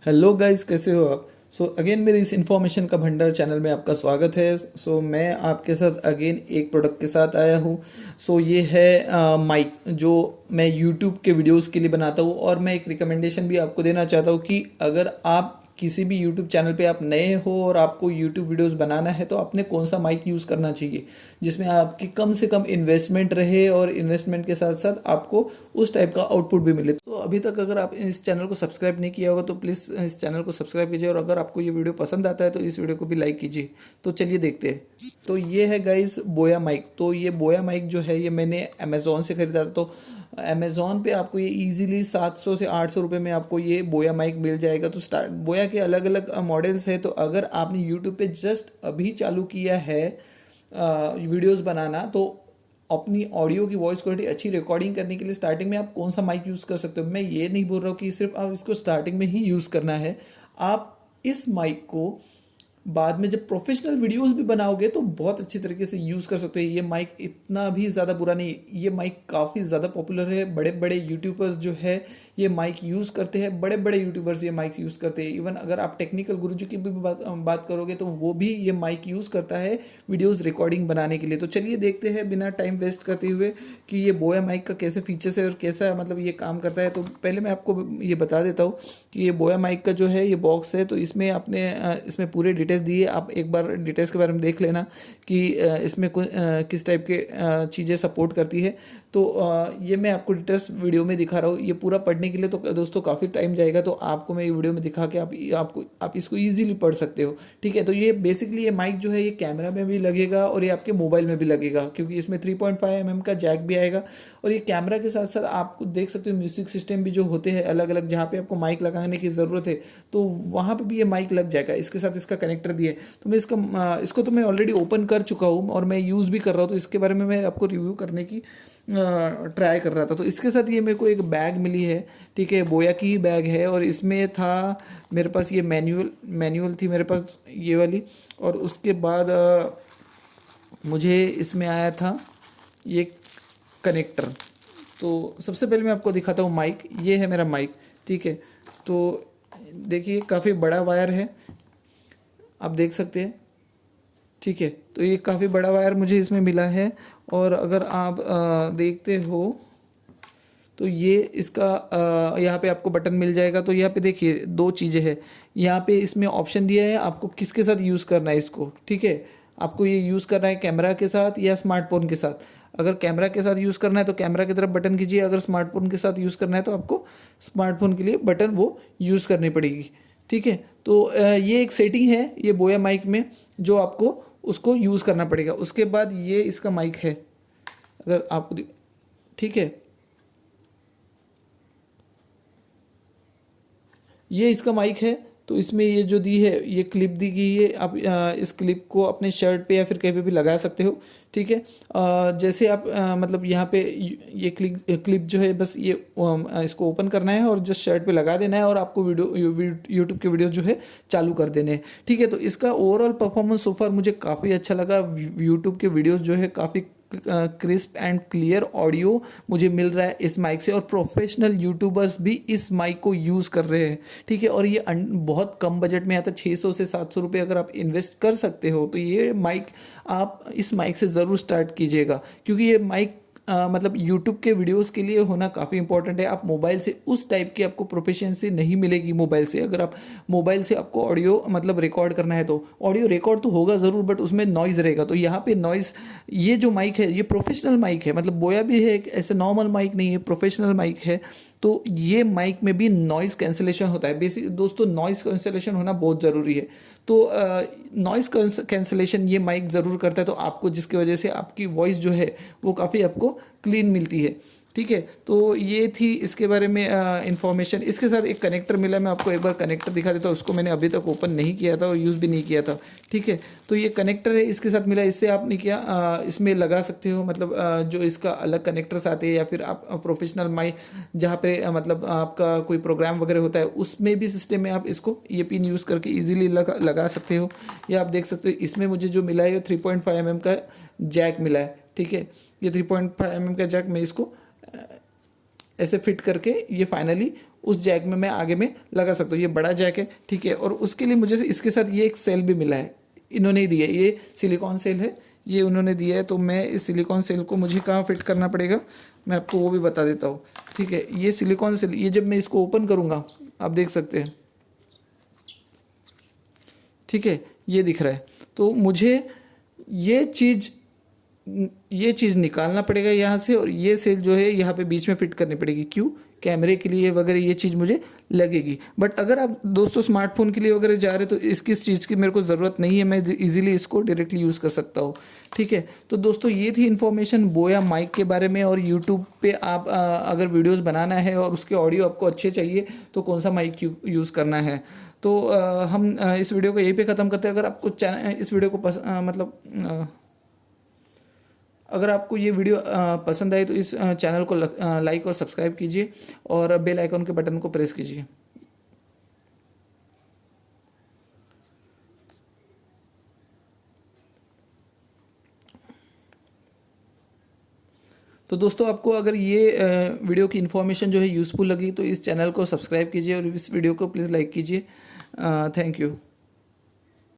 Hello guys, कैसे हो आप। अगेन मेरे इस इन्फॉर्मेशन का भंडार चैनल में आपका स्वागत है। मैं आपके साथ अगेन एक प्रोडक्ट के साथ आया हूँ। ये है माइक, जो मैं यूट्यूब के वीडियोस के लिए बनाता हूँ। और मैं एक रिकमेंडेशन भी आपको देना चाहता हूँ कि अगर आप किसी भी यूट्यूब चैनल पे आप नए हो और आपको यूट्यूब वीडियोस बनाना है, तो आपने कौन सा माइक यूज़ करना चाहिए जिसमें आपकी कम से कम इन्वेस्टमेंट रहे और इन्वेस्टमेंट के साथ साथ आपको उस टाइप का आउटपुट भी मिले। तो अभी तक अगर आप इस चैनल को सब्सक्राइब नहीं किया होगा तो प्लीज़ इस चैनल को सब्सक्राइब कीजिए, और अगर आपको ये वीडियो पसंद आता है तो इस वीडियो को भी लाइक कीजिए। तो चलिए देखते हैं। तो ये है गाइस बोया माइक। तो ये बोया माइक जो है ये मैंने अमेज़ोन से खरीदा था। तो अमेज़ोन पे आपको ये इजीली 700 से 800 रुपये में आपको ये बोया माइक मिल जाएगा। तो स्टार्ट बोया के अलग अलग मॉडल्स है। तो अगर आपने यूट्यूब पे जस्ट अभी चालू किया है वीडियोस बनाना, तो अपनी ऑडियो की वॉइस क्वालिटी अच्छी रिकॉर्डिंग करने के लिए स्टार्टिंग में आप कौन सा माइक यूज़ कर सकते हो। मैं ये नहीं बोल रहा हूँ कि सिर्फ आप इसको स्टार्टिंग में ही यूज़ करना है। आप इस माइक को बाद में जब प्रोफेशनल वीडियोस भी बनाओगे तो बहुत अच्छी तरीके से यूज़ कर सकते हो। ये माइक इतना भी ज़्यादा बुरा नहीं, ये माइक काफ़ी ज़्यादा पॉपुलर है। बड़े बड़े यूट्यूबर्स जो है ये माइक यूज़ करते हैं। बड़े बड़े यूट्यूबर्स ये माइक यूज़ करते हैं। इवन अगर आप टेक्निकल गुरुजी की भी बात करोगे तो वो भी ये माइक यूज़ करता है वीडियोज़ रिकॉर्डिंग बनाने के लिए। तो चलिए देखते हैं बिना टाइम वेस्ट करते हुए कि ये बोया माइक का कैसे फीचर्स है और कैसा मतलब ये काम करता है। तो पहले मैं आपको ये बता देता हूँ कि ये बोया माइक का जो है ये बॉक्स है। तो इसमें आपने इसमें पूरे डिटेल्स दिए। आप एक बार डिटेल्स के बारे में देख लेना कि इसमें किस टाइप के चीज़ें सपोर्ट करती है। तो ये मैं आपको डिटेल्स वीडियो में दिखा रहा हूँ। ये पूरा पढ़ने के लिए तो दोस्तों काफ़ी टाइम जाएगा। तो आपको मैं ये वीडियो में दिखा के आप इसको ईजिली पढ़ सकते हो। ठीक है। तो ये बेसिकली ये माइक जो है ये कैमरा में भी लगेगा और ये आपके मोबाइल में भी लगेगा, क्योंकि इसमें 3.5 mm का जैक भी आएगा। और ये कैमरा के साथ साथ आपको देख सकते हो म्यूजिक सिस्टम भी जो होते हैं अलग अलग, जहाँ पे आपको माइक लगाने की ज़रूरत है तो वहाँ पे भी ये माइक लग जाएगा। इसके साथ इसका कनेक्टर दिया है। तो मैं इसको तो मैं ऑलरेडी ओपन कर चुका हूँ और मैं यूज़ भी कर रहा हूँ। तो इसके बारे में मैं आपको रिव्यू करने की ट्राई कर रहा था। तो इसके साथ ये मेरे को एक बैग मिली है। ठीक है, बोया की ही बैग है। और इसमें था मेरे पास ये मैनुअल थी मेरे पास ये वाली। और उसके बाद मुझे इसमें आया था ये कनेक्टर। तो सबसे पहले मैं आपको दिखाता हूँ माइक। ये है मेरा माइक। ठीक है। तो देखिए काफ़ी बड़ा वायर है, आप देख सकते हैं। ठीक है। तो ये काफ़ी बड़ा वायर मुझे इसमें मिला है। और अगर आप देखते हो तो ये इसका यहाँ पे आपको बटन मिल जाएगा। तो यहाँ पे देखिए दो चीज़ें हैं। यहाँ पे इसमें ऑप्शन दिया है आपको किसके साथ यूज़ करना है इसको। ठीक है, आपको ये यूज़ करना है कैमरा के साथ या स्मार्टफोन के साथ। अगर कैमरा के साथ यूज़ करना है तो कैमरा की तरफ बटन कीजिए। अगर स्मार्टफोन के साथ यूज़ करना है तो आपको स्मार्टफोन के लिए बटन वो यूज़ करनी पड़ेगी। ठीक है। तो ये एक सेटिंग है ये बोया माइक में जो आपको उसको यूज़ करना पड़ेगा। उसके बाद ये इसका माइक है, अगर आपको ठीक है, ये इसका माइक है। तो इसमें ये जो दी है ये क्लिप दी गई है। आप इस क्लिप को अपने शर्ट पे या फिर कहीं पे भी लगा सकते हो। ठीक है। जैसे आप मतलब यहाँ पे ये क्लिप जो है बस ये इसको ओपन करना है और जस्ट शर्ट पे लगा देना है और आपको यूट्यूब के वीडियो जो है चालू कर देने हैं। ठीक है। तो इसका ओवरऑल परफॉर्मेंस सो फार मुझे काफ़ी अच्छा लगा। यूट्यूब के वीडियोज़ जो है काफ़ी क्रिस्प एंड क्लियर ऑडियो मुझे मिल रहा है इस माइक से। और प्रोफेशनल यूट्यूबर्स भी इस माइक को यूज़ कर रहे हैं। ठीक है। और ये बहुत कम बजट में आता है। 600 से 700 रुपये अगर आप इन्वेस्ट कर सकते हो तो ये माइक आप इस माइक से ज़रूर स्टार्ट कीजिएगा, क्योंकि ये माइक मतलब यूट्यूब के वीडियोस के लिए होना काफ़ी इंपॉर्टेंट है। आप मोबाइल से उस टाइप की आपको प्रोफिशिएंसी नहीं मिलेगी मोबाइल से। अगर आप मोबाइल से आपको ऑडियो मतलब रिकॉर्ड करना है तो ऑडियो रिकॉर्ड तो होगा ज़रूर, बट उसमें नॉइज़ रहेगा। तो यहाँ पे नॉइज़, ये जो माइक है ये प्रोफेशनल माइक है। मतलब बोया भी है एक ऐसे नॉर्मल माइक नहीं है, प्रोफेशनल माइक है। तो ये माइक में भी नॉइज़ कैंसलेशन होता है। बेसिक दोस्तों नॉइज़ कैंसलेशन होना बहुत ज़रूरी है। तो नॉइज़ कैंसलेशन ये माइक ज़रूर करता है। तो आपको जिसकी वजह से आपकी वॉइस जो है वो काफ़ी आपको क्लीन मिलती है। ठीक है। तो ये थी इसके बारे में इंफॉर्मेशन। इसके साथ एक कनेक्टर मिला, मैं आपको एक बार कनेक्टर दिखा देता हूँ। उसको मैंने अभी तक ओपन नहीं किया था और यूज़ भी नहीं किया था। ठीक है। तो ये कनेक्टर है इसके साथ मिला। इससे आपने क्या इसमें लगा सकते हो, मतलब जो इसका अलग कनेक्टर्स आते हैं या फिर आप प्रोफेशनल माइक जहाँ पे मतलब आपका कोई प्रोग्राम वगैरह होता है उसमें भी सिस्टम में आप इसको ये पिन यूज़ करके ईजिली लगा सकते हो। या आप देख सकते हो इसमें मुझे जो मिला है 3.5 mm का जैक मिला है। ठीक है। ये 3.5 mm का जैक मैं इसको ऐसे फिट करके ये फाइनली उस जैक में मैं आगे में लगा सकता हूँ। ये बड़ा जैक है, ठीक है। और उसके लिए मुझे इसके साथ ये एक सेल भी मिला है, इन्होंने ही दिया है, ये सिलिकॉन सेल है, ये उन्होंने दिया है। तो मैं इस सिलिकॉन सेल को मुझे कहाँ फिट करना पड़ेगा मैं आपको वो भी बता देता हूँ, ठीक है। ये सिलिकॉन सेल, ये जब मैं इसको ओपन करूँगा आप देख सकते हैं, ठीक है, ये दिख रहा है। तो मुझे ये चीज़ निकालना पड़ेगा यहाँ से, और ये सेल जो है यहाँ पे बीच में फिट करनी पड़ेगी। क्यों? कैमरे के लिए वगैरह ये चीज़ मुझे लगेगी। बट अगर आप दोस्तों स्मार्टफोन के लिए वगैरह जा रहे हो तो इसकी इस चीज़ की मेरे को ज़रूरत नहीं है, मैं इजीली इसको डायरेक्टली यूज़ कर सकता हूँ, ठीक है। तो दोस्तों ये थी इन्फॉर्मेशन बोया माइक के बारे में। और यूट्यूब पे आप अगर वीडियोज़ बनाना है और उसके ऑडियो आपको अच्छे चाहिए तो कौन सा माइक यूज़ करना है। तो हम इस वीडियो को यहीं पे ख़त्म करते हैं। अगर आपको इस वीडियो को अगर आपको ये वीडियो पसंद आए तो इस चैनल को लाइक और सब्सक्राइब कीजिए और बेल आइकन के बटन को प्रेस कीजिए। तो दोस्तों आपको अगर ये वीडियो की इन्फॉर्मेशन जो है यूज़फुल लगी तो इस चैनल को सब्सक्राइब कीजिए और इस वीडियो को प्लीज़ लाइक कीजिए। Thank you.